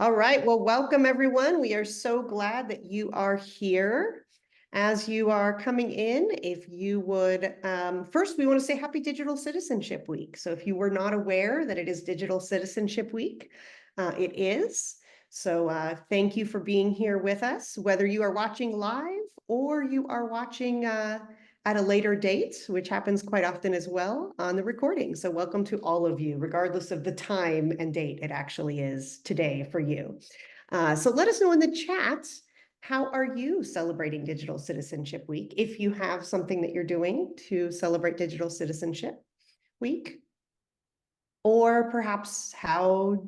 All right, well, welcome everyone. We are so glad that you are here. As you are coming in, if you would, first we want to say Happy Digital Citizenship Week. So if you were not aware that it is Digital Citizenship Week, it is. So thank you for being here with us, whether you are watching live or you are watching at a later date, which happens quite often as well on the recording. So welcome to all of you, regardless of the time and date it actually is today for you. So let us know in the chat, how are you celebrating Digital Citizenship Week? If you have something that you're doing to celebrate Digital Citizenship Week, or perhaps how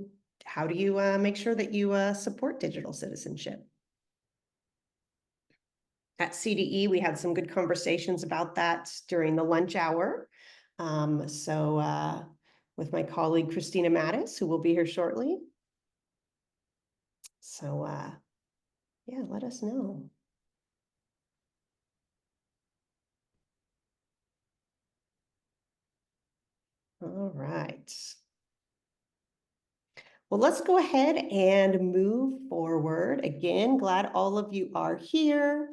do you make sure that you support digital citizenship? At CDE, we had some good conversations about that during the lunch hour. With my colleague, Christina Mattis, who will be here shortly. So yeah, let us know. All right. Well, let's go ahead and move forward. Again, glad all of you are here.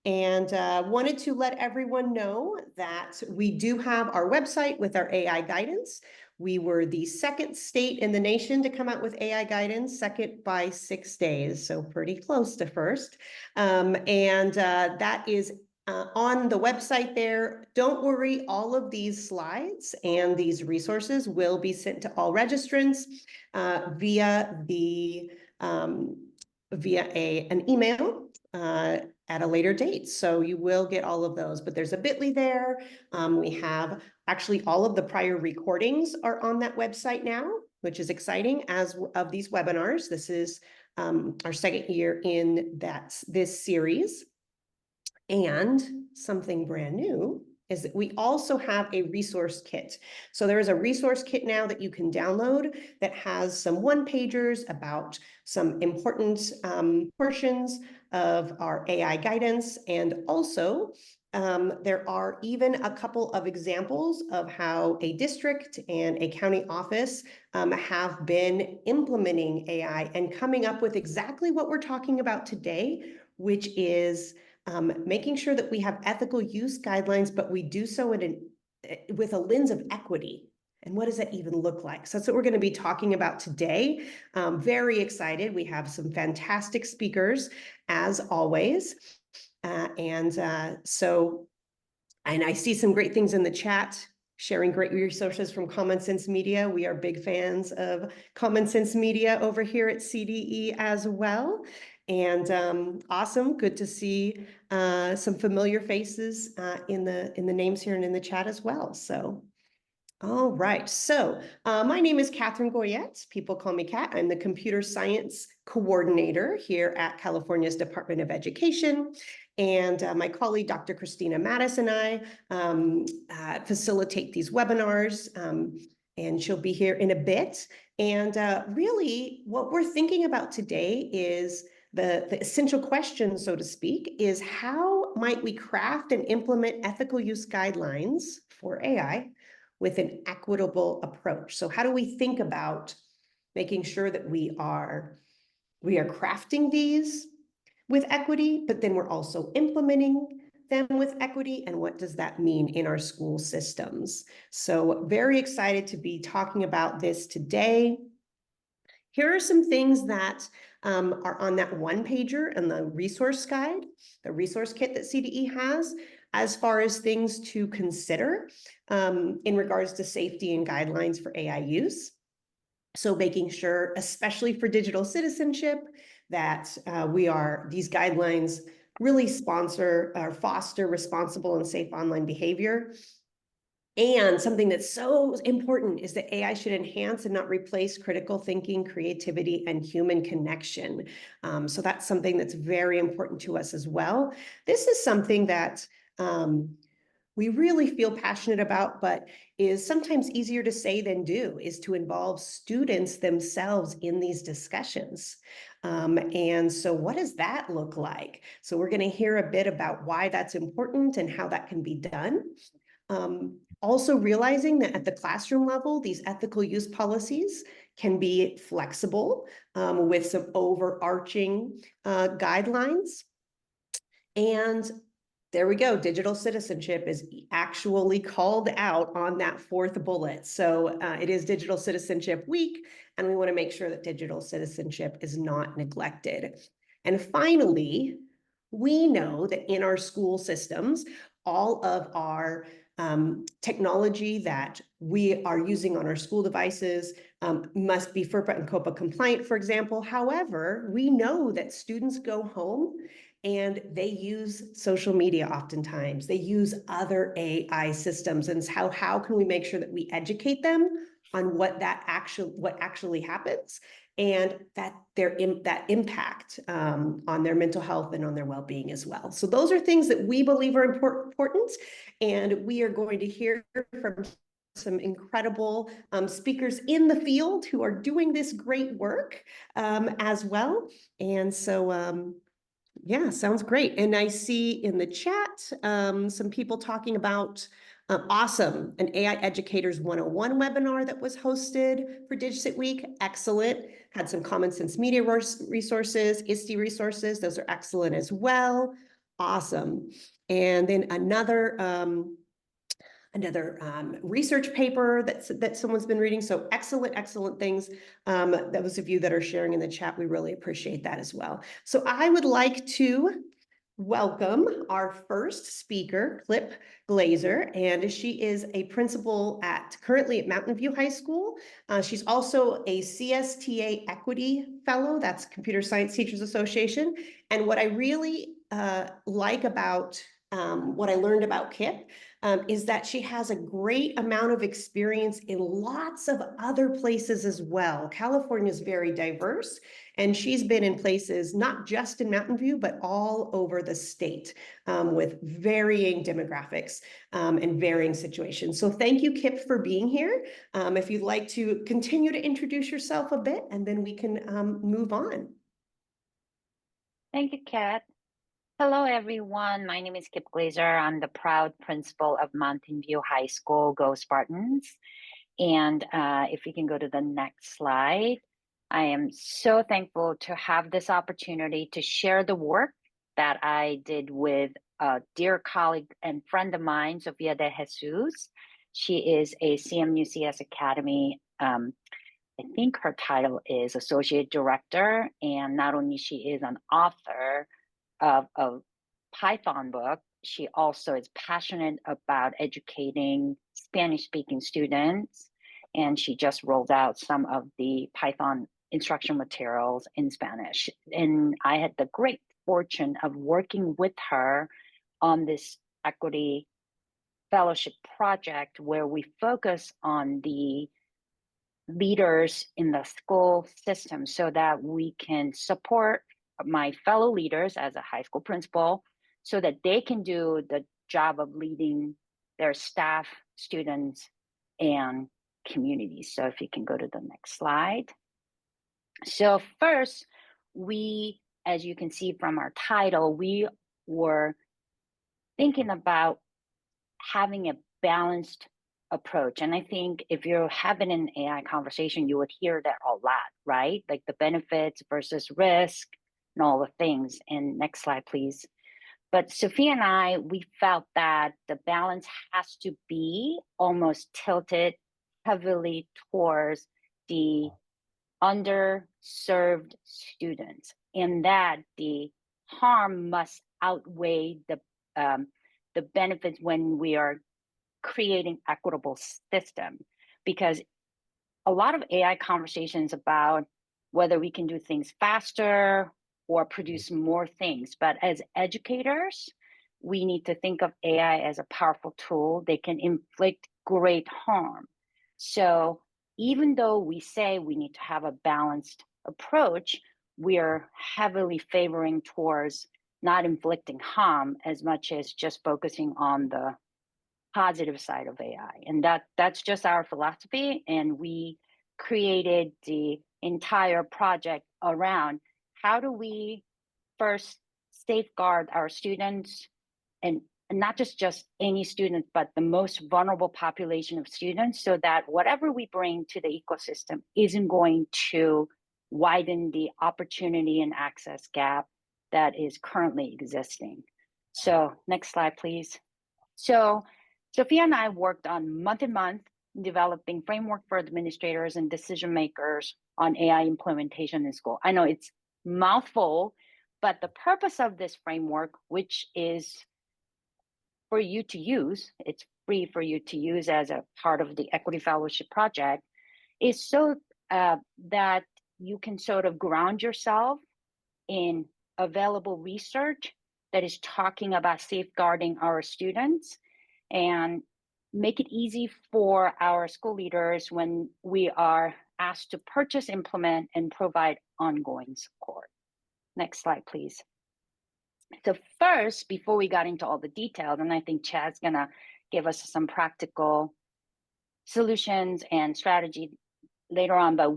And wanted to let everyone know that we do have our website with our AI guidance. We were the second state in the nation to come out with AI guidance, second by 6 days, so pretty close to first. That is on the website there. Don't worry, all of these slides and these resources will be sent to all registrants via an email at a later date. So you will get all of those, but there's a bit.ly there. We have actually all of the prior recordings are on that website now, which is exciting as of these webinars. This is our second year in this series. And something brand new is that we also have a resource kit. So there is a resource kit now that you can download that has some one-pagers about some important portions of our AI guidance. And also there are even a couple of examples of how a district and a county office have been implementing AI and coming up with exactly what we're talking about today, which is making sure that we have ethical use guidelines, but we do so with a lens of equity. And what does that even look like? So that's what we're going to be talking about today. Very excited. We have some fantastic speakers, as always. And I see some great things in the chat, sharing great resources from Common Sense Media. We are big fans of Common Sense Media over here at CDE as well. And awesome, good to see some familiar faces in the names here and in the chat as well. So, all right. So my name is Catherine Goyette. People call me Kat. I'm the computer science coordinator here at California's Department of Education. And my colleague, Dr. Christina Mattis, and I facilitate these webinars. And she'll be here in a bit. And really, what we're thinking about today is the essential question, so to speak, is how might we craft and implement ethical use guidelines for AI with an equitable approach? So how do we think about making sure that we are crafting these with equity, but then we're also implementing them with equity, and what does that mean in our school systems? So very excited to be talking about this today. Here are some things that are on that one pager and the resource guide, the resource kit that CDE has, as far as things to consider in regards to safety and guidelines for AI use. So making sure, especially for digital citizenship, that these guidelines really sponsor or foster responsible and safe online behavior. And something that's so important is that AI should enhance and not replace critical thinking, creativity, and human connection. So that's something that's very important to us as well. This is something that we really feel passionate about, but is sometimes easier to say than do, is to involve students themselves in these discussions. And so what does that look like? So we're going to hear a bit about why that's important and how that can be done. Also realizing that at the classroom level, these ethical use policies can be flexible with some overarching guidelines. And there we go. Digital citizenship is actually called out on that fourth bullet. So it is Digital Citizenship Week, and we want to make sure that digital citizenship is not neglected. And finally, we know that in our school systems, all of our technology that we are using on our school devices must be FERPA and COPA compliant, for example. However, we know that students go home and they use social media oftentimes. They use other AI systems. And how can we make sure that we educate them on what actually happens, and that that impact on their mental health and on their well-being as well. So those are things that we believe are important, and we are going to hear from some incredible speakers in the field who are doing this great work as well. And so yeah, sounds great. And I see in the chat some people talking about awesome, an AI Educators 101 webinar that was hosted for DigCit Week. Excellent. Had some Common Sense Media resources, ISTE resources. Those are excellent as well. Awesome. And then another research paper that someone's been reading. So excellent things. Those of you that are sharing in the chat, we really appreciate that as well. So I would like to welcome our first speaker, Clip Glazer, and she is a principal currently at Mountain View High School. She's also a CSTA Equity Fellow, that's Computer Science Teachers Association. And what I really like about what I learned about Kip is that she has a great amount of experience in lots of other places as well. California is very diverse, and she's been in places not just in Mountain View, but all over the state with varying demographics and varying situations. So thank you, Kip, for being here. If you'd like to continue to introduce yourself a bit, and then we can move on. Thank you, Kat. Hello, everyone. My name is Kip Glazer. I'm the proud principal of Mountain View High School. Go Spartans. And if we can go to the next slide, I am so thankful to have this opportunity to share the work that I did with a dear colleague and friend of mine, Sofia de Jesus. She is a CMUCS Academy. I think her title is Associate Director, and not only she is an author of a Python book, she also is passionate about educating Spanish-speaking students, and she just rolled out some of the Python instruction materials in Spanish. And I had the great fortune of working with her on this equity fellowship project where we focus on the leaders in the school system so that we can support my fellow leaders as a high school principal so that they can do the job of leading their staff, students, and communities. So if you can go to the next slide. So first, we, as you can see from our title, we were thinking about having a balanced approach. And I think if you're having an AI conversation, you would hear that a lot, right? Like the benefits versus risk and all the things. And next slide, please. But Sophia and I, we felt that the balance has to be almost tilted heavily towards the underserved students, and that the harm must outweigh the benefits when we are creating equitable system. Because a lot of AI conversations about whether we can do things faster or produce more things, but as educators, we need to think of AI as a powerful tool. They can inflict great harm. So even though we say we need to have a balanced approach, we are heavily favoring towards not inflicting harm as much as just focusing on the positive side of AI. And that's just our philosophy. And we created the entire project around how do we first safeguard our students and not just any student, but the most vulnerable population of students, so that whatever we bring to the ecosystem isn't going to widen the opportunity and access gap that is currently existing. So next slide, please. So Sophia and I worked on month and month developing framework for administrators and decision makers on AI implementation in school. I know it's mouthful, but the purpose of this framework, which is for you to use, it's free for you to use as a part of the Equity Fellowship Project, is so that you can sort of ground yourself in available research that is talking about safeguarding our students and make it easy for our school leaders when we are asked to purchase, implement, and provide ongoing support. Next slide, please. So first, before we got into all the details, and I think Chad's gonna give us some practical solutions and strategy later on, but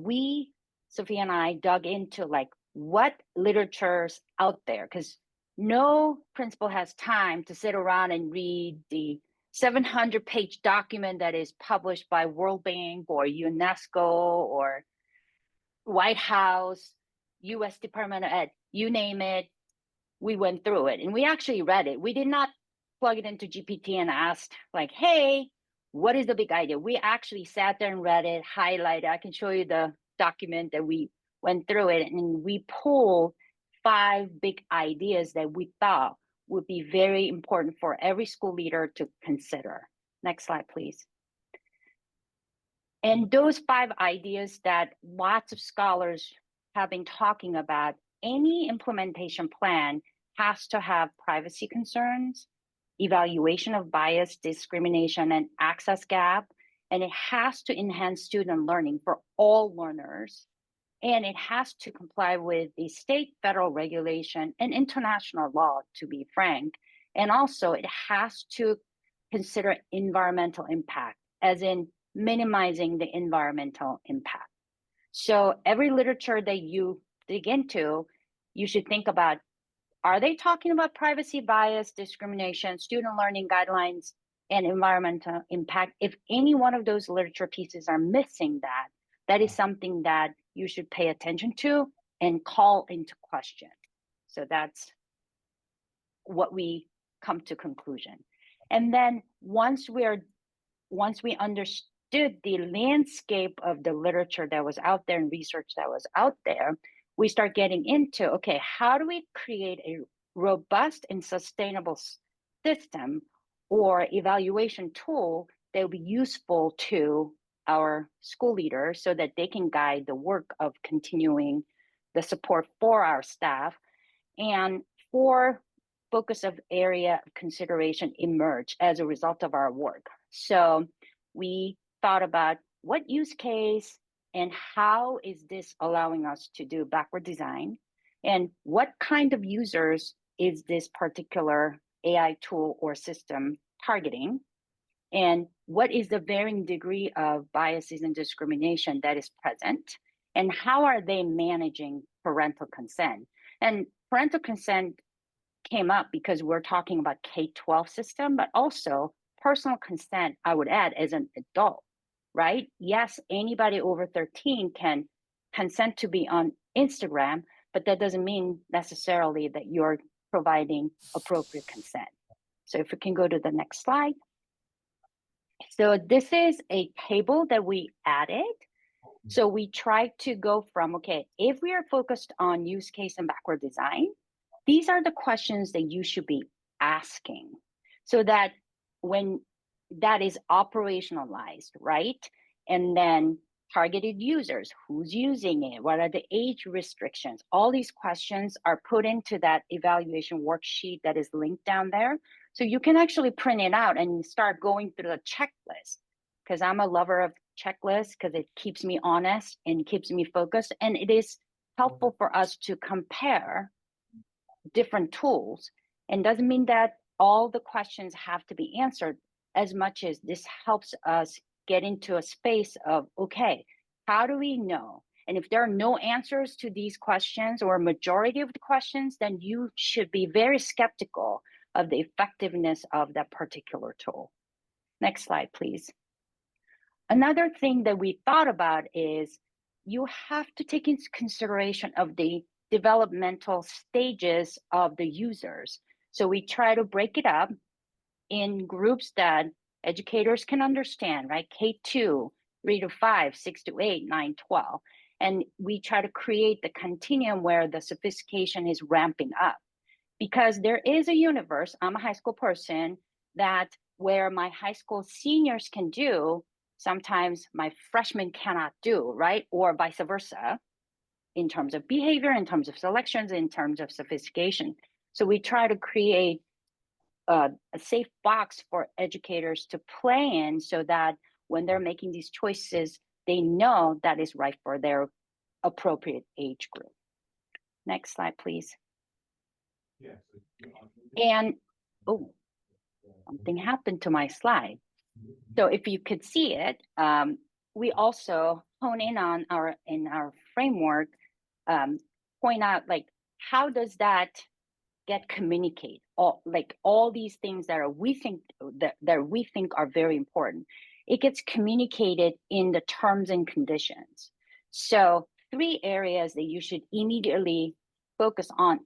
Sophia and I dug into like what literature's out there, because no principal has time to sit around and read the 700-page document that is published by World Bank or UNESCO or White House, US Department of Ed, you name it. We went through it and we actually read it. We did not plug it into GPT and asked like, hey, what is the big idea? We actually sat there and read it, highlighted. I can show you the document that we went through it, and we pulled 5 big ideas that we thought would be very important for every school leader to consider. Next slide, please. And those 5 ideas that lots of scholars have been talking about, any implementation plan has to have privacy concerns, evaluation of bias, discrimination, and access gap, and it has to enhance student learning for all learners, and it has to comply with the state, federal regulation, and international law, to be frank, and also it has to consider environmental impact, as in minimizing the environmental impact. So every literature that you dig into, you should think about, are they talking about privacy, bias, discrimination, student learning guidelines, and environmental impact? If any one of those literature pieces are missing that, that is something that you should pay attention to and call into question. So that's what we come to conclusion. And then once we understood the landscape of the literature that was out there and research that was out there, we start getting into, okay, how do we create a robust and sustainable system or evaluation tool that will be useful to our school leaders so that they can guide the work of continuing the support for our staff, and 4 focus of area of consideration emerge as a result of our work. So we thought about what use case and how is this allowing us to do backward design, and what kind of users is this particular AI tool or system targeting, and what is the varying degree of biases and discrimination that is present, and how are they managing parental consent. And parental consent came up because we're talking about K-12 system, but also personal consent, I would add, as an adult, right? Yes, anybody over 13 can consent to be on Instagram, but that doesn't mean necessarily that you're providing appropriate consent. So if we can go to the next slide. So this is a table that we added. So we tried to go from, okay, if we are focused on use case and backward design, these are the questions that you should be asking so that when that is operationalized, right? And then targeted users, who's using it? What are the age restrictions? All these questions are put into that evaluation worksheet that is linked down there. So you can actually print it out and start going through the checklist, because I'm a lover of checklists because it keeps me honest and keeps me focused. And it is helpful for us to compare different tools, and doesn't mean that all the questions have to be answered, as much as this helps us get into a space of, okay, how do we know? And if there are no answers to these questions or a majority of the questions, then you should be very skeptical of the effectiveness of that particular tool. Next slide, please. Another thing that we thought about is you have to take into consideration of the developmental stages of the users. So we try to break it up in groups that educators can understand, right? K2, 3 to 5, 6 to 8, 9, 12. And we try to create the continuum where the sophistication is ramping up. Because there is a universe, I'm a high school person, that where my high school seniors can do, sometimes my freshmen cannot do, right? Or vice versa, in terms of behavior, in terms of selections, in terms of sophistication. So we try to create a safe box for educators to play in so that when they're making these choices, they know that is right for their appropriate age group. Next slide, please. And, oh, something happened to my slide. So if you could see it, we also hone in on our framework, point out like, how does that get communicate? All these things that we think are very important. It gets communicated in the terms and conditions. So 3 areas that you should immediately focus on,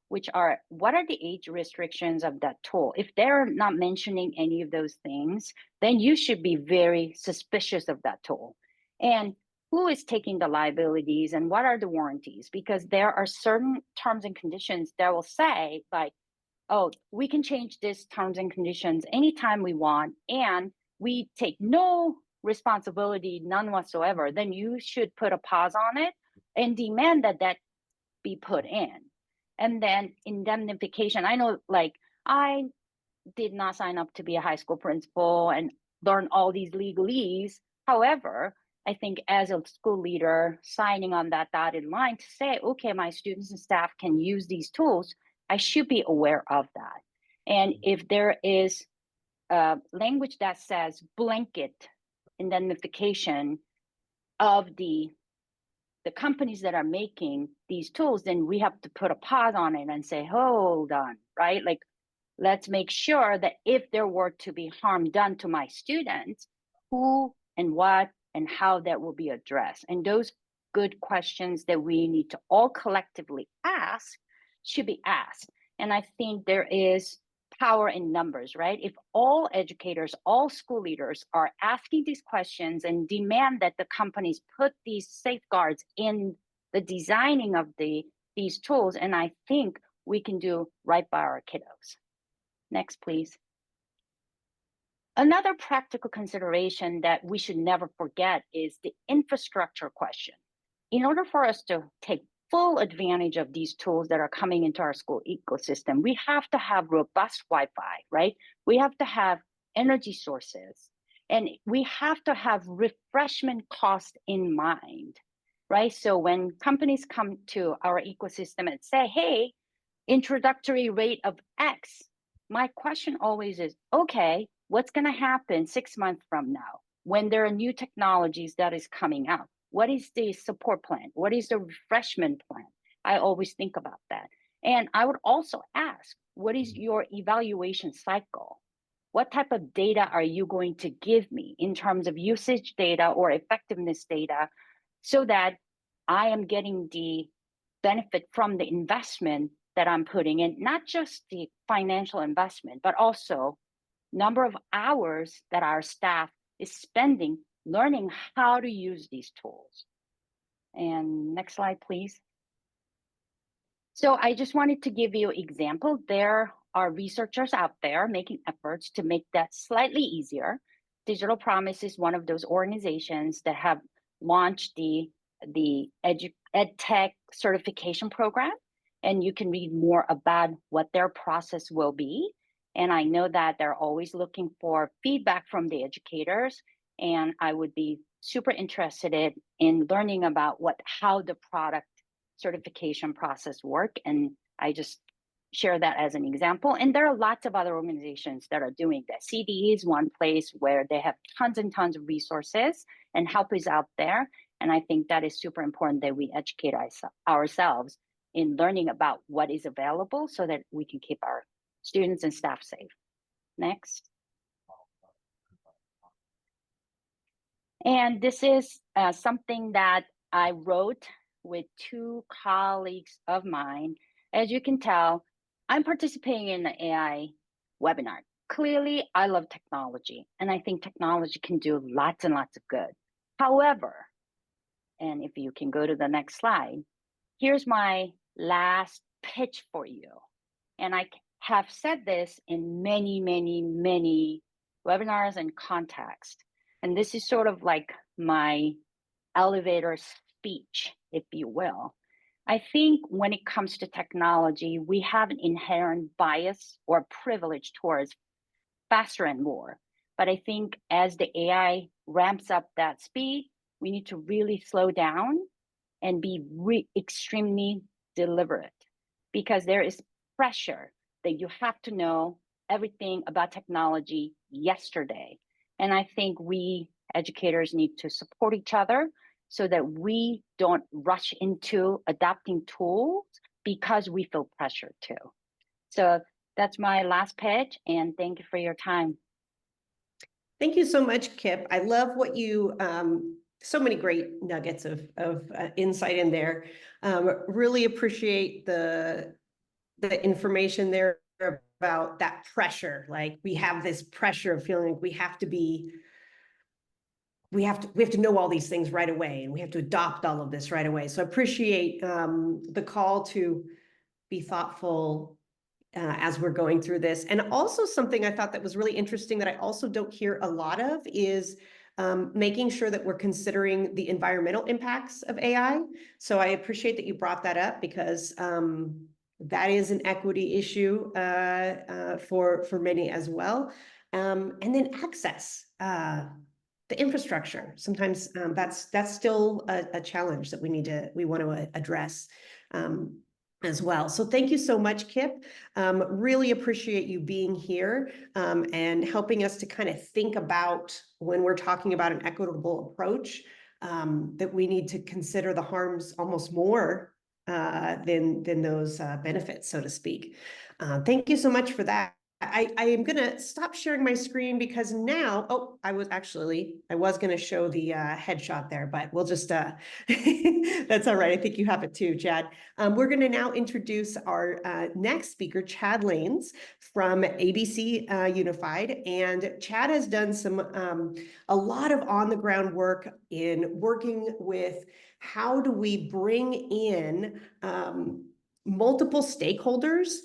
which are, what are the age restrictions of that tool? If they're not mentioning any of those things, then you should be very suspicious of that tool. And who is taking the liabilities and what are the warranties? Because there are certain terms and conditions that will say like, oh, we can change this terms and conditions anytime we want, and we take no responsibility, none whatsoever. Then you should put a pause on it and demand that that be put in. And then indemnification. I know, like, I did not sign up to be a high school principal and learn all these legalese. However, I think as a school leader, signing on that dotted line to say, okay, my students and staff can use these tools, I should be aware of that. And if there is language that says blanket indemnification of the companies that are making these tools, then we have to put a pause on it and say, hold on, right? Like, let's make sure that if there were to be harm done to my students, who and what and how that will be addressed. And those good questions that we need to all collectively ask should be asked. And I think there is power in numbers, right? If all educators, all school leaders are asking these questions and demand that the companies put these safeguards in the designing of these tools, and I think we can do right by our kiddos. Next, please. Another practical consideration that we should never forget is the infrastructure question. In order for us to take full advantage of these tools that are coming into our school ecosystem, we have to have robust Wi-Fi, right? We have to have energy sources, and we have to have refreshment cost in mind, right? So when companies come to our ecosystem and say, hey, introductory rate of X, my question always is, okay, what's going to happen 6 months from now when there are new technologies that is coming out? What is the support plan? What is the refreshment plan? I always think about that. And I would also ask, what is your evaluation cycle? What type of data are you going to give me in terms of usage data or effectiveness data so that I am getting the benefit from the investment that I'm putting in, not just the financial investment, but also number of hours that our staff is spending learning how to use these tools. And next slide, please. So I just wanted to give you an example. There are researchers out there making efforts to make that slightly easier. Digital Promise is one of those organizations that have launched the EdTech certification program, and you can read more about what their process will be. And I know that they're always looking for feedback from the educators, and I would be super interested in learning about how the product certification process work. And I just share that as an example. And there are lots of other organizations that are doing that. CDE is one place where they have tons and tons of resources and help is out there. And I think that is super important that we educate ourselves in learning about what is available so that we can keep our students and staff safe. Next. And this is something that I wrote with two colleagues of mine. As you can tell, I'm participating in an AI webinar. Clearly, I love technology, and I think technology can do lots and lots of good. However, and if you can go to the next slide, here's my last pitch for you. And I have said this in many, many, many webinars and contexts. And this is sort of like my elevator speech, if you will. I think when it comes to technology, we have an inherent bias or privilege towards faster and more. But I think as the AI ramps up that speed, we need to really slow down and be extremely deliberate, because there is pressure that you have to know everything about technology yesterday. And I think we educators need to support each other so that we don't rush into adopting tools because we feel pressured to. So that's my last pitch, and thank you for your time. Thank you so much, Kip. I love what you, so many great nuggets of insight in there. Really appreciate the information there about that pressure. Like, we have this pressure of feeling like we have to know all these things right away, and we have to adopt all of this right away. So I appreciate the call to be thoughtful as we're going through this. And also something I thought that was really interesting that I also don't hear a lot of is making sure that we're considering the environmental impacts of AI. So I appreciate that you brought that up, because that is an equity issue for many as well. And then access, the infrastructure. Sometimes that's still a challenge that we want to address as well. So thank you so much, Kip. Really appreciate you being here and helping us to kind of think about, when we're talking about an equitable approach, that we need to consider the harms almost more than those benefits, so to speak. Thank you so much for that. I am going to stop sharing my screen, because now, I was going to show the headshot there, but we'll just, that's all right. I think you have it too, Chad. We're going to now introduce our next speaker, Chad Lanes from ABC Unified. And Chad has done a lot of on the ground work in working with how do we bring in multiple stakeholders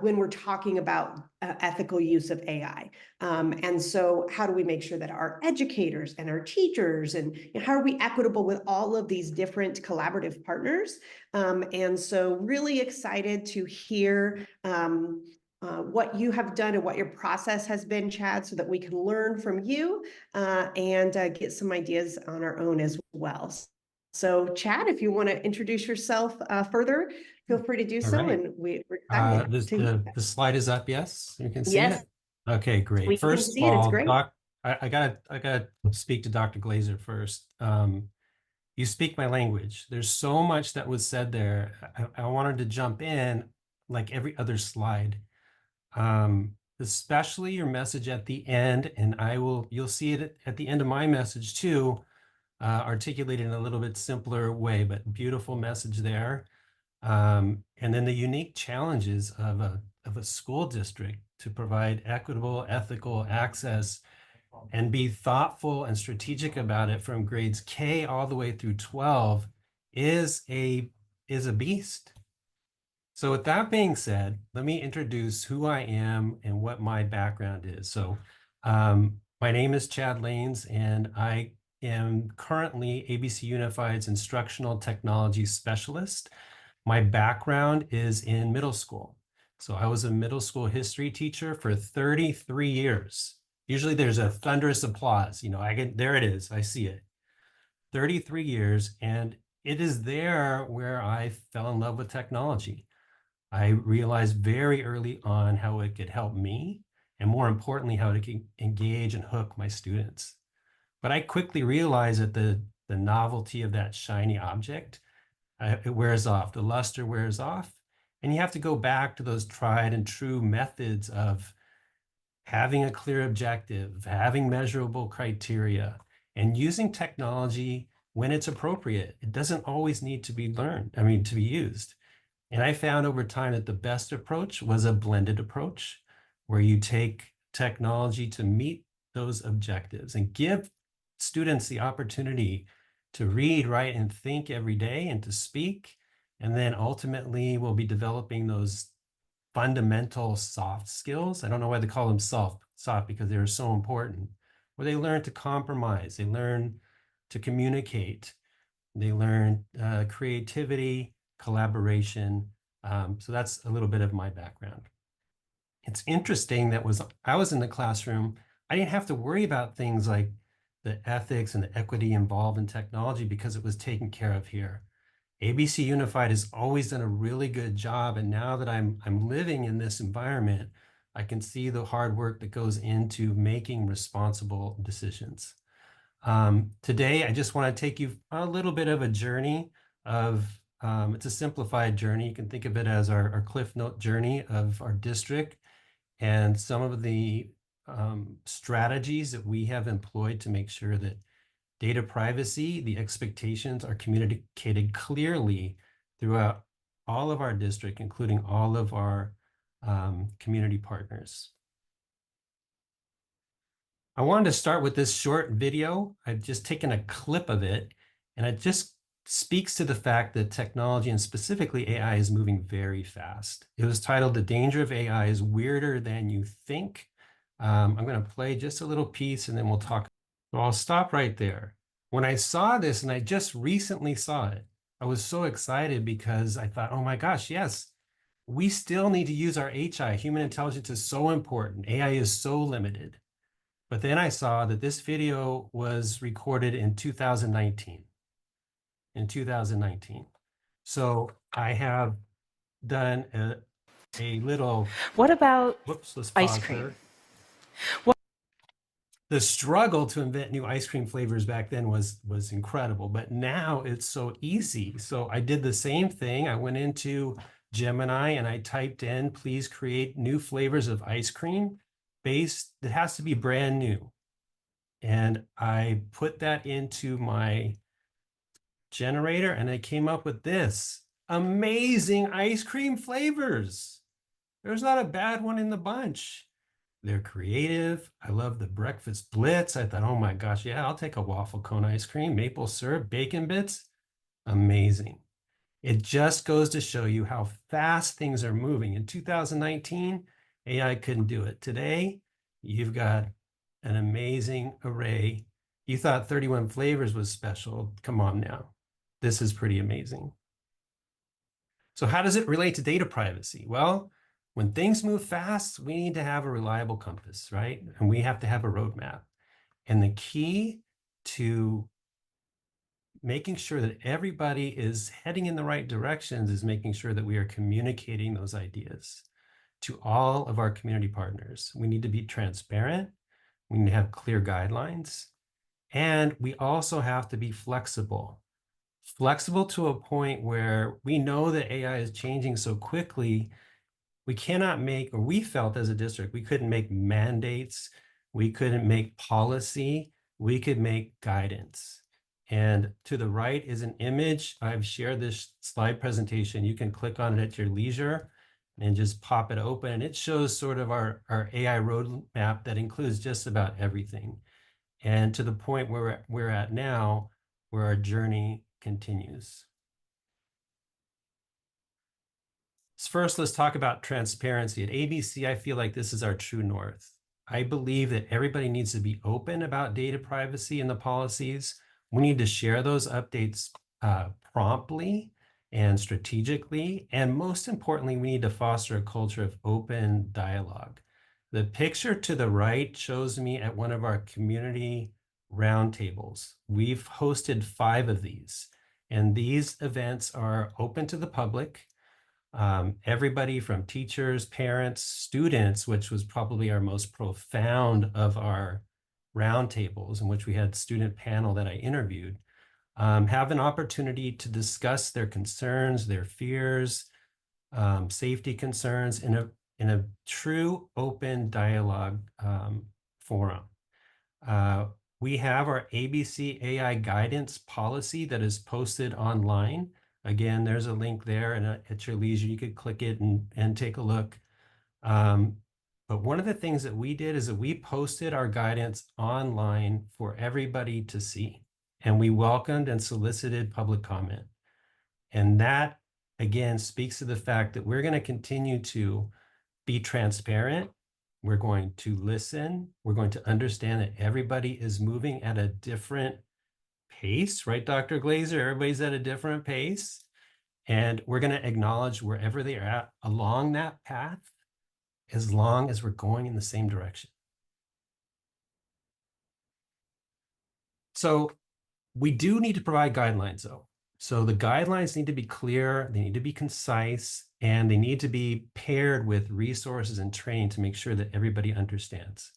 when we're talking about ethical use of AI. And so how do we make sure that our educators and our teachers, and how are we equitable with all of these different collaborative partners? And so really excited to hear what you have done and what your process has been, Chad, so that we can learn from you and get some ideas on our own as well. So Chad, if you want to introduce yourself further, feel free to do so. Right. And we're excited The slide is up, yes? You can see Yes, it? Okay, great. we can First of see it. It's all, great. I gotta speak to Dr. Glazer first. You speak my language. There's so much that was said there. I wanted to jump in like every other slide. Especially your message at the end, and you'll see it at the end of my message too, articulated in a little bit simpler way, but beautiful message there. And then the unique challenges of a school district to provide equitable, ethical access and be thoughtful and strategic about it from grades K all the way through 12 is a beast. So with that being said, let me introduce who I am and what my background is. So my name is Chad Lanes, and I am currently ABC Unified's Instructional Technology Specialist. My background is in middle school. So I was a middle school history teacher for 33 years. Usually there's a thunderous applause. There it is. I see it. 33 years. And it is there where I fell in love with technology. I realized very early on how it could help me, and more importantly, how it could engage and hook my students. But I quickly realized that the novelty of that shiny object, it wears off, the luster wears off, And you have to go back to those tried and true methods of having a clear objective, having measurable criteria, and using technology when it's appropriate. It doesn't always need to be to be used. And I found over time that the best approach was a blended approach where you take technology to meet those objectives and give students the opportunity to read, write, and think every day and to speak. And then ultimately we'll be developing those fundamental soft skills. I don't know why they call them soft because they're so important, where they learn to compromise, they learn to communicate, they learn creativity, collaboration. So that's a little bit of my background. It's interesting that I was in the classroom, I didn't have to worry about things like the ethics and the equity involved in technology because it was taken care of here. ABC Unified has always done a really good job. And now that I'm living in this environment, I can see the hard work that goes into making responsible decisions. Today, I just want to take you a little bit of a journey it's a simplified journey. You can think of it as our Cliff Note journey of our district and some of the strategies that we have employed to make sure that data privacy, the expectations are communicated clearly throughout all of our district, including all of our community partners. I wanted to start with this short video. I've just taken a clip of it, and it just speaks to the fact that technology, and specifically AI, is moving very fast. It was titled "The Danger of AI is Weirder Than You Think." I'm going to play just a little piece, and then we'll talk. So I'll stop right there. When I saw this, and I just recently saw it, I was so excited because I thought, oh my gosh, yes, we still need to use our HI. Human intelligence is so important. AI is so limited. But then I saw that this video was recorded in 2019. So I have done a little, What about whoops, let's ice pause cream? here. The struggle to invent new ice cream flavors back then was incredible, but now it's so easy. So I did the same thing. I went into Gemini and I typed in, please create new flavors of ice cream that has to be brand new. And I put that into my generator and I came up with this amazing ice cream flavors. There's not a bad one in the bunch. They're creative. I love the breakfast blitz. I thought, oh my gosh, yeah, I'll take a waffle cone ice cream, maple syrup, bacon bits. Amazing. It just goes to show you how fast things are moving. In 2019, AI couldn't do it. Today, you've got an amazing array. You thought 31 flavors was special. Come on now. This is pretty amazing. So how does it relate to data privacy? Well, when things move fast, we need to have a reliable compass, right? And we have to have a roadmap. And the key to making sure that everybody is heading in the right directions is making sure that we are communicating those ideas to all of our community partners. We need to be transparent. We need to have clear guidelines. And we also have to be flexible to a point where we know that AI is changing so quickly. We cannot make, or we felt as a district, we couldn't make mandates. We couldn't make policy. We could make guidance. And to the right is an image. I've shared this slide presentation. You can click on it at your leisure and just pop it open. And it shows sort of our AI roadmap that includes just about everything. And to the point where we're at now, where our journey continues. First, let's talk about transparency. At ABC, I feel like this is our true north. I believe that everybody needs to be open about data privacy and the policies. We need to share those updates promptly and strategically. And most importantly, we need to foster a culture of open dialogue. The picture to the right shows me at one of our community roundtables. We've hosted 5 of these, and these events are open to the public. Everybody from teachers, parents, students, which was probably our most profound of our roundtables, in which we had student panel that I interviewed, have an opportunity to discuss their concerns, their fears, safety concerns in a true open dialogue forum. We have our ABC AI guidance policy that is posted online. Again, there's a link there, and at your leisure, you could click it and take a look. But one of the things that we did is that we posted our guidance online for everybody to see, and we welcomed and solicited public comment. And that, again, speaks to the fact that we're going to continue to be transparent. We're going to listen. We're going to understand that everybody is moving at a different pace, right, Dr. Glazer? Everybody's at a different pace. And we're going to acknowledge wherever they are at along that path, as long as we're going in the same direction. So we do need to provide guidelines, though. So the guidelines need to be clear, they need to be concise, and they need to be paired with resources and training to make sure that everybody understands.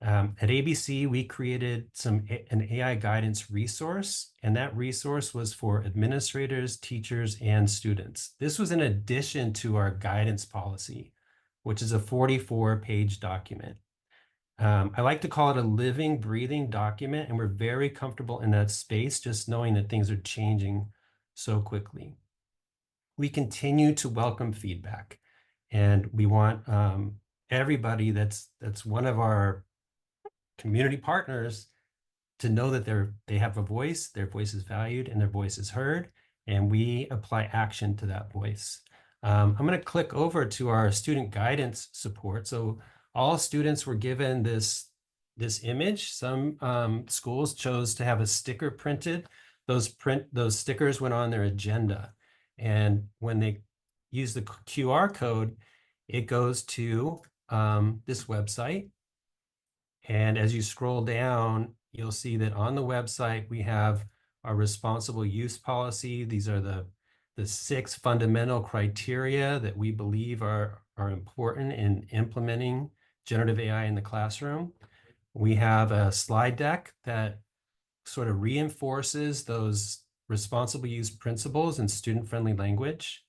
At ABC, we created an AI guidance resource, and that resource was for administrators, teachers, and students. This was in addition to our guidance policy, which is a 44-page document. I like to call it a living, breathing document, and we're very comfortable in that space, just knowing that things are changing so quickly. We continue to welcome feedback, and we want everybody that's one of our community partners to know that they have a voice, their voice is valued, and their voice is heard, and we apply action to that voice. I'm going to click over to our student guidance support. So all students were given this image. Some schools chose to have a sticker printed. Those stickers went on their agenda. And when they use the QR code, it goes to this website. And as you scroll down, you'll see that on the website, we have our responsible use policy. These are the 6 fundamental criteria that we believe are important in implementing generative AI in the classroom. We have a slide deck that sort of reinforces those responsible use principles in student-friendly language.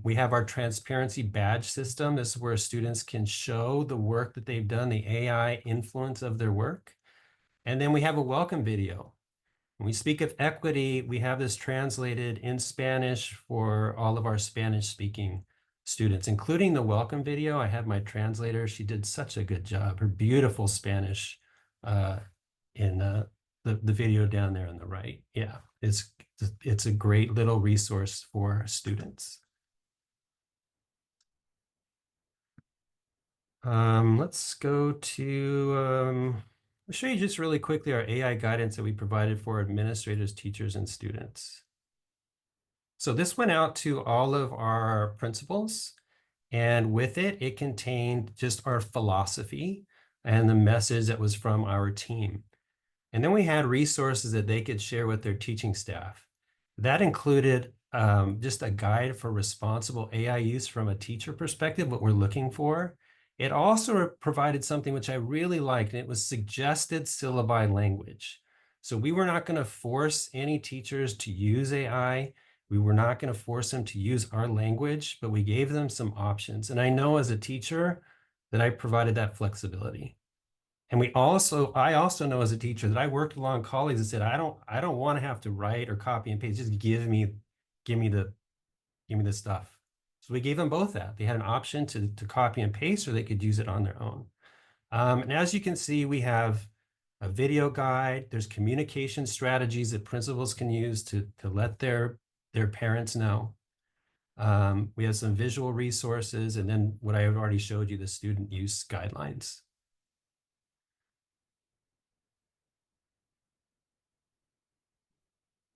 We have our transparency badge system. This is where students can show the work that they've done, the AI influence of their work. And then we have a welcome video. When we speak of equity, we have this translated in Spanish for all of our Spanish-speaking students, including the welcome video. I have my translator. She did such a good job. Her beautiful Spanish in the video down there on the right. Yeah, it's a great little resource for students. Let's go to, I'll show you just really quickly our AI guidance that we provided for administrators, teachers, and students. So this went out to all of our principals, and with it, it contained just our philosophy and the message that was from our team. And then we had resources that they could share with their teaching staff. That included just a guide for responsible AI use from a teacher perspective, what we're looking for. It also provided something which I really liked, and it was suggested syllabi language. So we were not going to force any teachers to use AI. We were not going to force them to use our language, but we gave them some options. And I know as a teacher that I provided that flexibility. And I also know as a teacher that I worked along colleagues that said, I don't want to have to write or copy and paste. Just give me the stuff. So we gave them both that. They had an option to copy and paste, or they could use it on their own. And as you can see, we have a video guide. There's communication strategies that principals can use to let their parents know. We have some visual resources, and then what I have already showed you, the student use guidelines.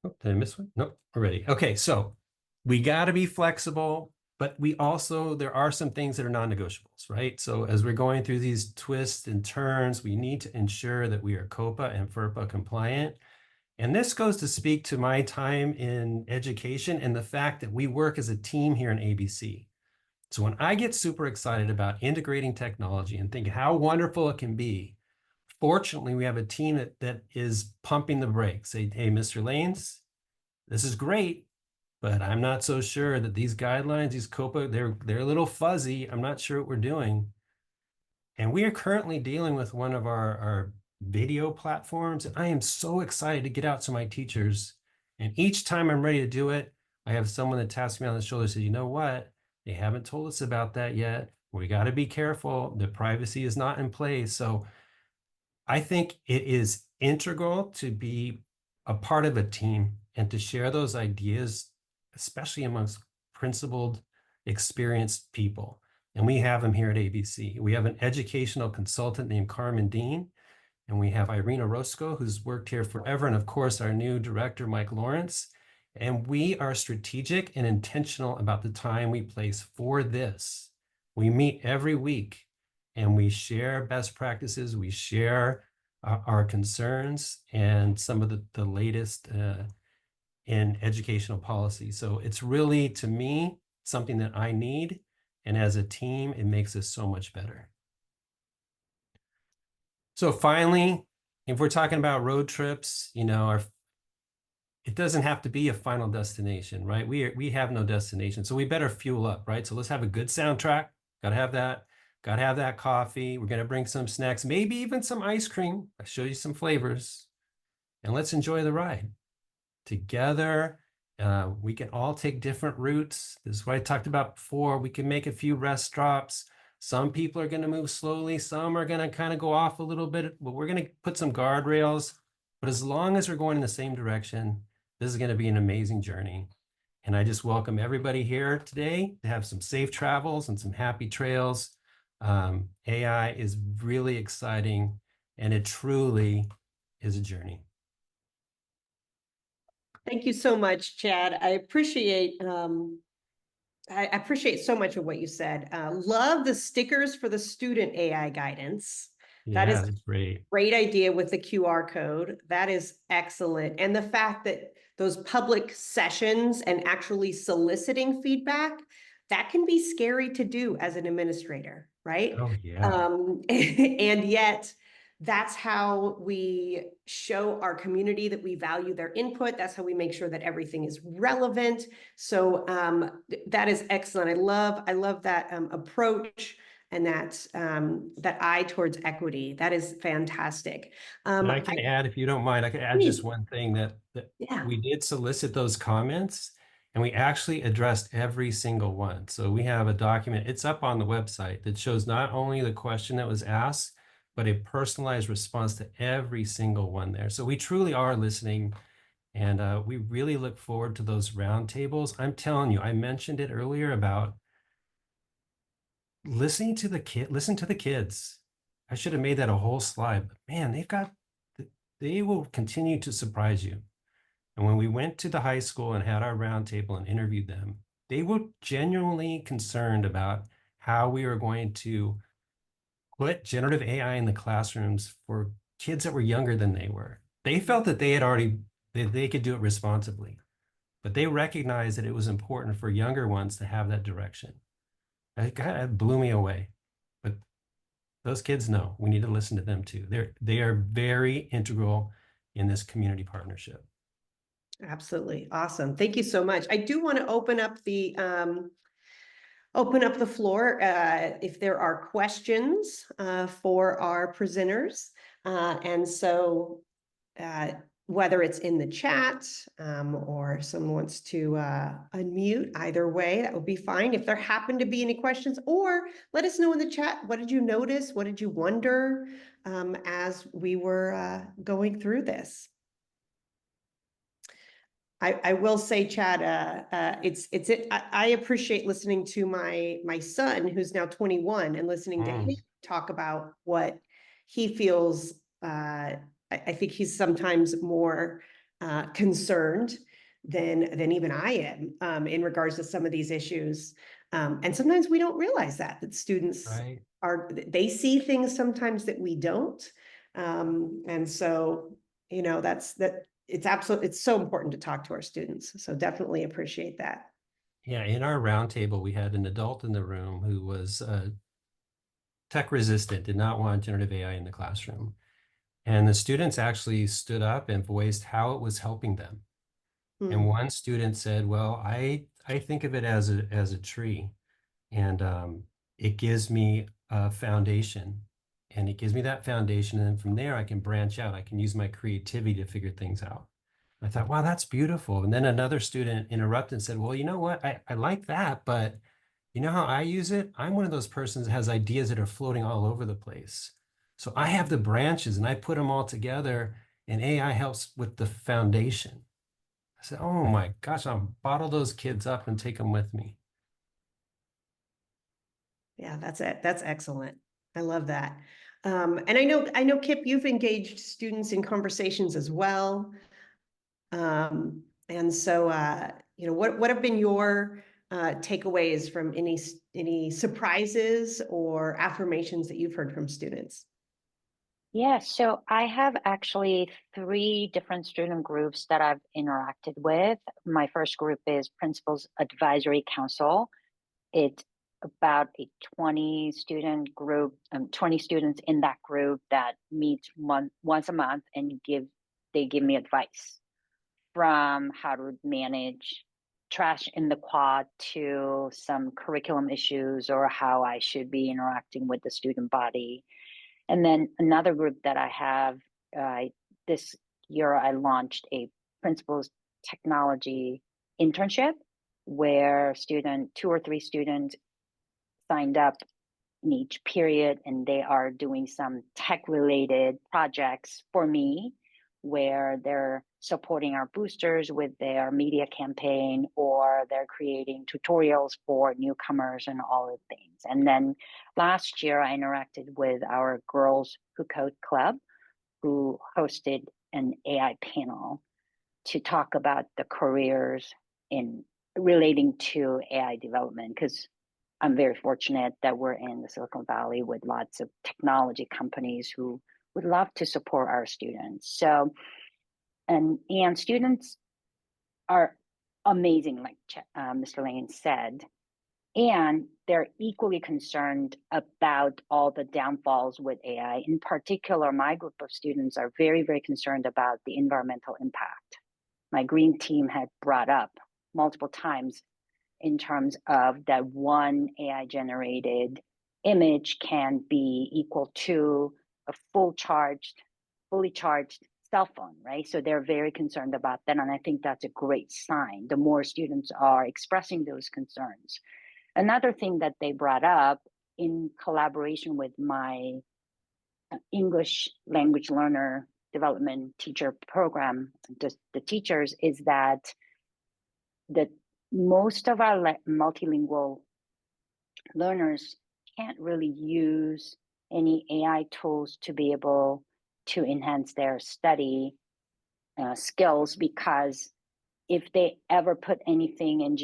Oh, did I miss one? Nope, we're ready. Okay, so we got to be flexible, but there are some things that are non-negotiables, right? So as we're going through these twists and turns, we need to ensure that we are COPA and FERPA compliant. And this goes to speak to my time in education and the fact that we work as a team here in ABC. So when I get super excited about integrating technology and think how wonderful it can be, fortunately, we have a team that is pumping the brakes. Say, hey, Mr. Lanes, this is great, but I'm not so sure that these guidelines, these COPA, they're a little fuzzy. I'm not sure what we're doing. And we are currently dealing with one of our video platforms. And I am so excited to get out to my teachers. And each time I'm ready to do it, I have someone that taps me on the shoulder and says, you know what? They haven't told us about that yet. We got to be careful. The privacy is not in place. So I think it is integral to be a part of a team and to share those ideas, especially amongst principled, experienced people. And we have them here at ABC. We have an educational consultant named Carmen Dean, and we have Irina Roscoe, who's worked here forever, and of course, our new director, Mike Lawrence. And we are strategic and intentional about the time we place for this. We meet every week and we share best practices, we share our concerns and some of the latest in educational policy. So it's really, to me, something that I need. And as a team, it makes us so much better. So finally, if we're talking about road trips, you know, it doesn't have to be a final destination, right? We have no destination, so we better fuel up, right? So let's have a good soundtrack. Gotta have that. Gotta have that coffee. We're gonna bring some snacks, maybe even some ice cream. I'll show you some flavors, and let's enjoy the ride together. We can all take different routes. This is what I talked about before. We can make a few rest stops. Some people are going to move slowly. Some are going to kind of go off a little bit, but we're going to put some guardrails. But as long as we're going in the same direction, this is going to be an amazing journey. And I just welcome everybody here today to have some safe travels and some happy trails. AI is really exciting, and it truly is a journey. Thank you so much, Chad. I appreciate so much of what you said. Love the stickers for the student AI guidance. That Yeah, is that's great. great idea with the QR code. That is excellent. And the fact that those public sessions and actually soliciting feedback, that can be scary to do as an administrator, right? Oh, yeah. And yet that's how we show our community that we value their input. That's how we make sure that everything is relevant. So that is excellent. I love that approach and that eye towards equity. That is fantastic. And I can add, if you don't mind, I can add just one thing that Yeah. we did solicit those comments and we actually addressed every single one. So we have a document, it's up on the website, that shows not only the question that was asked, but a personalized response to every single one there. So we truly are listening, and we really look forward to those roundtables. I'm telling you, I mentioned it earlier about listen to the kids. I should have made that a whole slide, but man, they will continue to surprise you. And when we went to the high school and had our roundtable and interviewed them, they were genuinely concerned about how we were going to put generative AI in the classrooms for kids that were younger than they were. They felt that they could do it responsibly, but they recognized that it was important for younger ones to have that direction. It blew me away. But those kids know we need to listen to them too. They are very integral in this community partnership. Absolutely. Awesome. Thank you so much. I do want to open up the floor if there are questions for our presenters. And so whether it's in the chat or someone wants to unmute, either way, that would be fine. If there happen to be any questions, or let us know in the chat, what did you notice? What did you wonder as we were going through this? I will say, Chad, I appreciate listening to my son, who's now 21, and listening to him talk about what he feels. I think he's sometimes more concerned than even I am in regards to some of these issues. And sometimes we don't realize that students they see things sometimes that we don't. And so, you know, it's so important to talk to our students. So definitely appreciate that. Yeah, in our roundtable, we had an adult in the room who was tech resistant, did not want generative AI in the classroom. And the students actually stood up and voiced how it was helping them. And one student said, well, I think of it as a tree, and it gives me a foundation, and it gives me that foundation. And then from there, I can branch out. I can use my creativity to figure things out. I thought, wow, that's beautiful. And then another student interrupted and said, well, you know what? I like that, but you know how I use it? I'm one of those persons that has ideas that are floating all over the place. So I have the branches and I put them all together, and AI helps with the foundation. I said, oh my gosh, I'll bottle those kids up and take them with me. Yeah, that's it. That's excellent. I love that. And I know, Kip, you've engaged students in conversations as well. And so, you know, what have been your takeaways from any surprises or affirmations that you've heard from students? Yeah, so I have actually 3 different student groups that I've interacted with. My first group is Principals Advisory Council. It's about a 20 student group, 20 students in that group that meet once a month and they give me advice from how to manage trash in the quad to some curriculum issues or how I should be interacting with the student body. And then another group that I have, this year I launched a principal's technology internship where 2 or 3 students signed up in each period, and they are doing some tech related projects for me where they're supporting our boosters with their media campaign, or they're creating tutorials for newcomers and all of the things. And then last year I interacted with our Girls Who Code Club, who hosted an AI panel to talk about the careers in relating to AI development, because I'm very fortunate that we're in the Silicon Valley with lots of technology companies who would love to support our students. So, and students are amazing, like Mr. Lane said, and they're equally concerned about all the downfalls with AI. In particular, my group of students are very, very concerned about the environmental impact. My green team had brought up multiple times in terms of that one AI generated image can be equal to a fully charged cell phone, right? So they're very concerned about that. And I think that's a great sign. The more students are expressing those concerns. Another thing that they brought up in collaboration with my English language learner development teacher program, the teachers, is that the most of our multilingual learners can't really use any AI tools to be able to enhance their study skills, because if they ever put anything in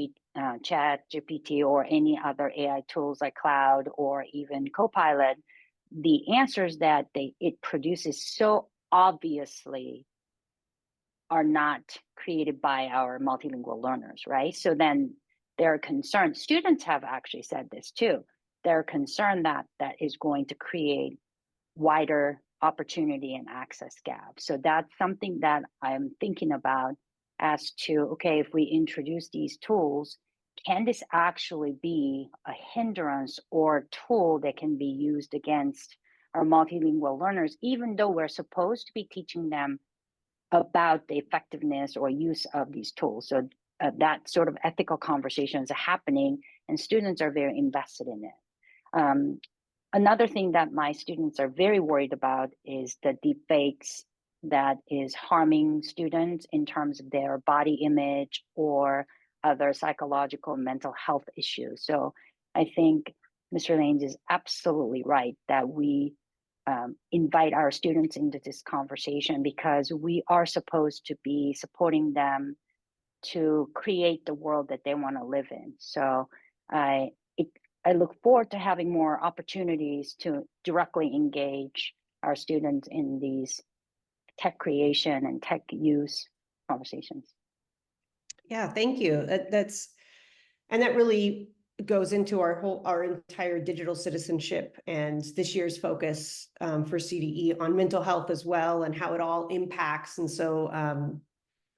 Chat, GPT, or any other AI tools like Cloud or even Copilot, the answers that it produces so obviously are not created by our multilingual learners, right? So then they're concerned. Students have actually said this too. They're concerned that that is going to create wider opportunity and access gaps. So that's something that I'm thinking about as to, okay, if we introduce these tools, can this actually be a hindrance or tool that can be used against our multilingual learners, even though we're supposed to be teaching them about the effectiveness or use of these tools. So that sort of ethical conversations are happening, and students are very invested in it. Another thing that my students are very worried about is the deepfakes that is harming students in terms of their body image or other psychological and mental health issues. So I think Mr. Lanes is absolutely right that we invite our students into this conversation, because we are supposed to be supporting them to create the world that they want to live in. So I look forward to having more opportunities to directly engage our students in these tech creation and tech use conversations. Yeah, thank you. And that really goes into our entire digital citizenship and this year's focus for CDE on mental health as well, and how it all impacts. And so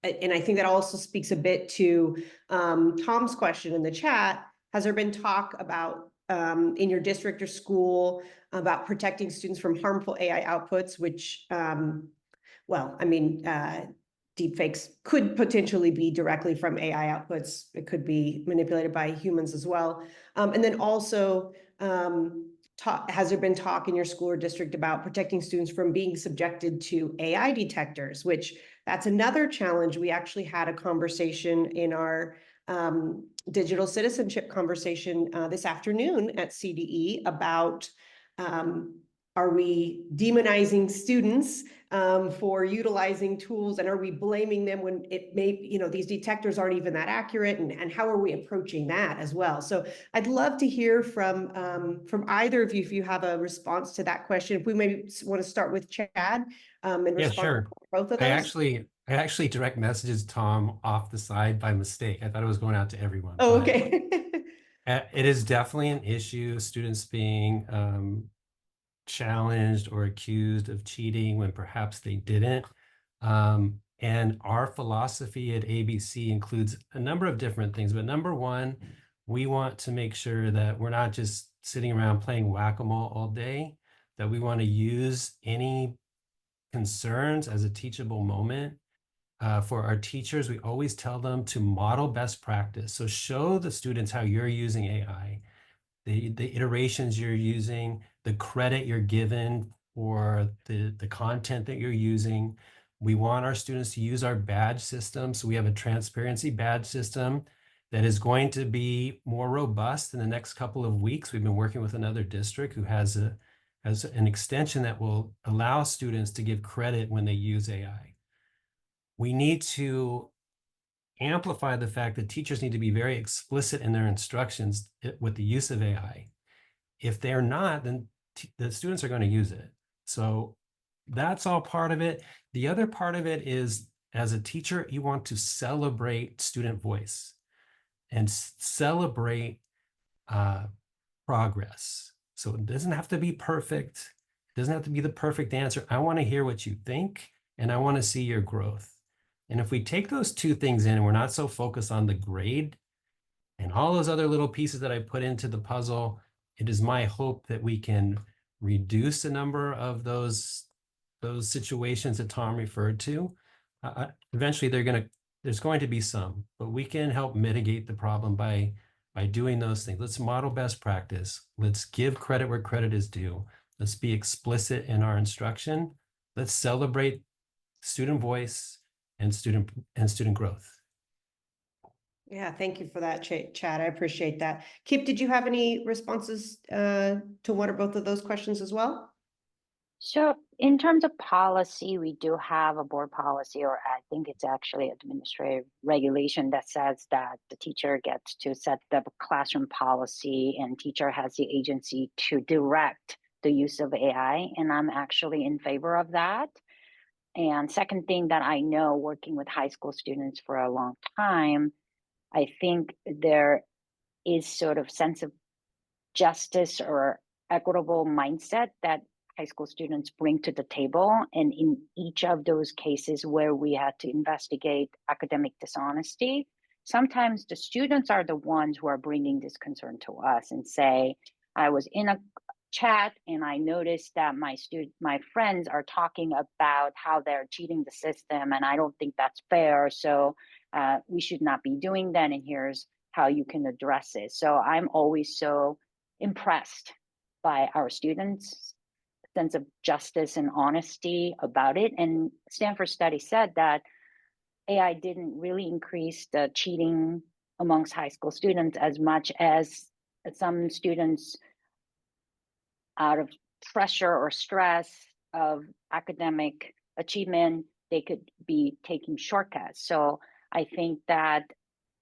and I think that also speaks a bit to Tom's question in the chat. Has there been talk about in your district or school about protecting students from harmful AI outputs, which, well, I mean, deepfakes could potentially be directly from AI outputs. It could be manipulated by humans as well. And then also, has there been talk in your school or district about protecting students from being subjected to AI detectors, which that's another challenge. We actually had a conversation in our digital citizenship conversation this afternoon at CDE about are we demonizing students for utilizing tools, and are we blaming them when it may, these detectors aren't even that accurate, and how are we approaching that as well? So I'd love to hear from either of you if you have a response to that question. If we maybe want to start with Chad and Yeah, respond sure. to both of I those. actually direct messages Tom off the side by mistake. I thought it was going out to everyone. Oh, but, okay. it is definitely an issue, students being challenged or accused of cheating when perhaps they didn't. And our philosophy at ABC includes a number of different things, but number one, we want to make sure that we're not just sitting around playing whack-a-mole all day, that we want to use any concerns as a teachable moment. For our teachers, we always tell them to model best practice. So show the students how you're using AI, the iterations you're using, the credit you're given for the content that you're using. We want our students to use our badge system. So we have a transparency badge system that is going to be more robust in the next couple of weeks. We've been working with another district who has an extension that will allow students to give credit when they use AI. We need to amplify the fact that teachers need to be very explicit in their instructions with the use of AI. If they're not, then the students are going to use it. So that's all part of it. The other part of it is, as a teacher, you want to celebrate student voice and celebrate progress. So it doesn't have to be perfect. It doesn't have to be the perfect answer. I want to hear what you think, and I want to see your growth. And if we take those two things in, and we're not so focused on the grade and all those other little pieces that I put into the puzzle, it is my hope that we can reduce the number of those situations that Tom referred to. Eventually, there's going to be some, but we can help mitigate the problem by doing those things. Let's model best practice. Let's give credit where credit is due. Let's be explicit in our instruction. Let's celebrate student voice and student growth. Yeah, thank you for that, Chad. I appreciate that. Kip, did you have any responses to one or both of those questions as well? So in terms of policy, we do have a board policy, or I think it's actually administrative regulation that says that the teacher gets to set the classroom policy, and teacher has the agency to direct the use of AI. And I'm actually in favor of that. And second thing that I know, working with high school students for a long time, I think there is sort of sense of justice or equitable mindset that high school students bring to the table. And in each of those cases where we had to investigate academic dishonesty, sometimes the students are the ones who are bringing this concern to us and say, I was in a chat and I noticed that my friends are talking about how they're cheating the system, and I don't think that's fair. So we should not be doing that. And here's how you can address it. So I'm always so impressed by our students' sense of justice and honesty about it. And Stanford study said that AI didn't really increase the cheating amongst high school students as much as some students, out of pressure or stress of academic achievement, they could be taking shortcuts. So I think that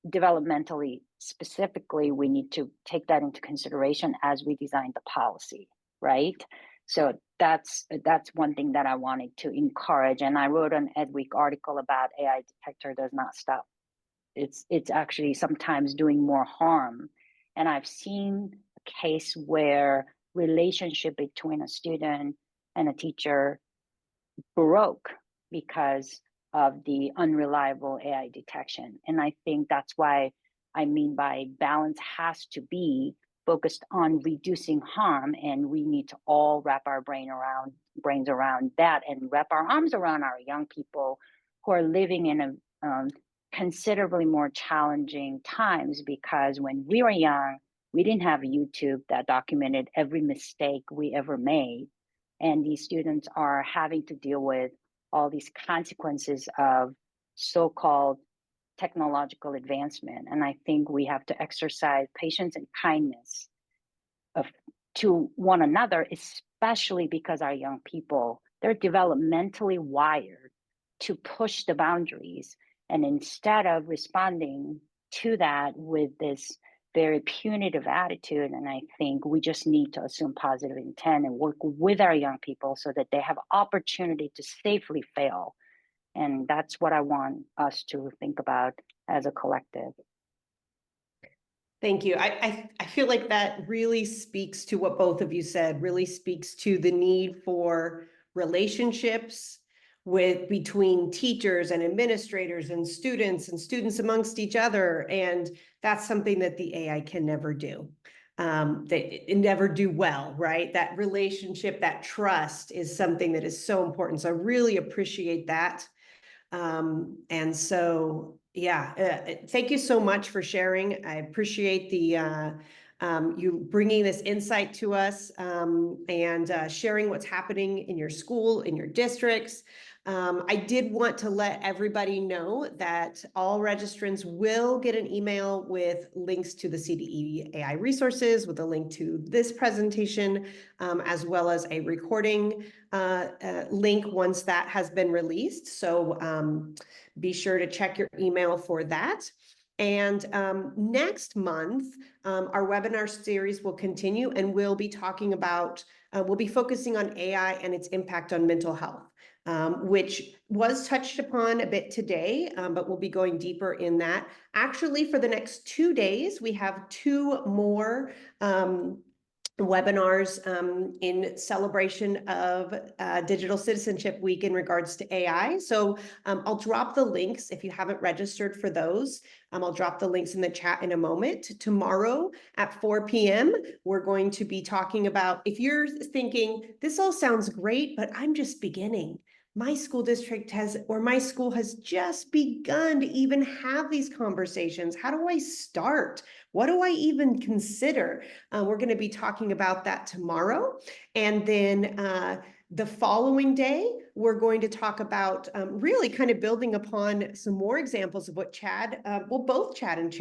developmentally, specifically, we need to take that into consideration as we design the policy, right? So that's one thing that I wanted to encourage. And I wrote an EdWeek article about AI detector does not stop. It's actually sometimes doing more harm. And I've seen a case where relationship between a student and a teacher broke because of the unreliable AI detection. And I think that's why I mean by balance has to be focused on reducing harm, and we need to all wrap our brains around that, and wrap our arms around our young people who are living in a considerably more challenging times, because when we were young, we didn't have YouTube that documented every mistake we ever made. And these students are having to deal with all these consequences of so-called technological advancement. And I think we have to exercise patience and kindness to one another, especially because our young people, they're developmentally wired to push the boundaries. And instead of responding to that with this very punitive attitude, and I think we just need to assume positive intent and work with our young people so that they have opportunity to safely fail. And that's what I want us to think about as a collective. Thank you. I feel like that really speaks to what both of you said, really speaks to the need for relationships between teachers and administrators and students amongst each other. And that's something that the AI can never do. They never do well, right? That relationship, that trust is something that is so important. So I really appreciate that. And so, yeah, thank you so much for sharing. I appreciate the you bringing this insight to us, and sharing what's happening in your school, in your districts. I did want to let everybody know that all registrants will get an email with links to the CDE AI resources, with a link to this presentation, as well as a recording link once that has been released. So be sure to check your email for that. And next month, our webinar series will continue, and we'll be talking about, we'll be focusing on AI and its impact on mental health, which was touched upon a bit today, but we'll be going deeper in that. Actually, for the next 2 days, we have 2 more webinars in celebration of Digital Citizenship Week in regards to AI. So I'll drop the links if you haven't registered for those. I'll drop the links in the chat in a moment. Tomorrow at 4 p.m., we're going to be talking about, if you're thinking, this all sounds great, but I'm just beginning. My school district or my school has just begun to even have these conversations. How do I start? What do I even consider? We're going to be talking about that tomorrow. And then the following day, we're going to talk about really kind of building upon some more examples of what both Chad and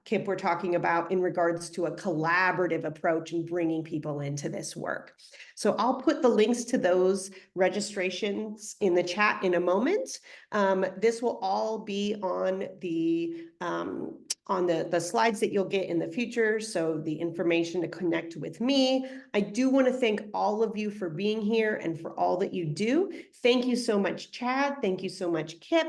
Kip were talking about in regards to a collaborative approach and bringing people into this work. So I'll put the links to those registrations in the chat in a moment. This will all be on the slides that you'll get in the future. So the information to connect with me. I do want to thank all of you for being here and for all that you do. Thank you so much, Chad. Thank you so much, Kip.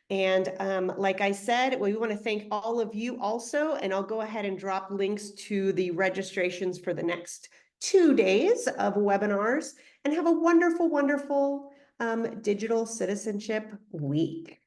And like I said, we want to thank all of you also. And I'll go ahead and drop links to the registrations for the next 2 days of webinars, and have a wonderful, wonderful Digital Citizenship Week.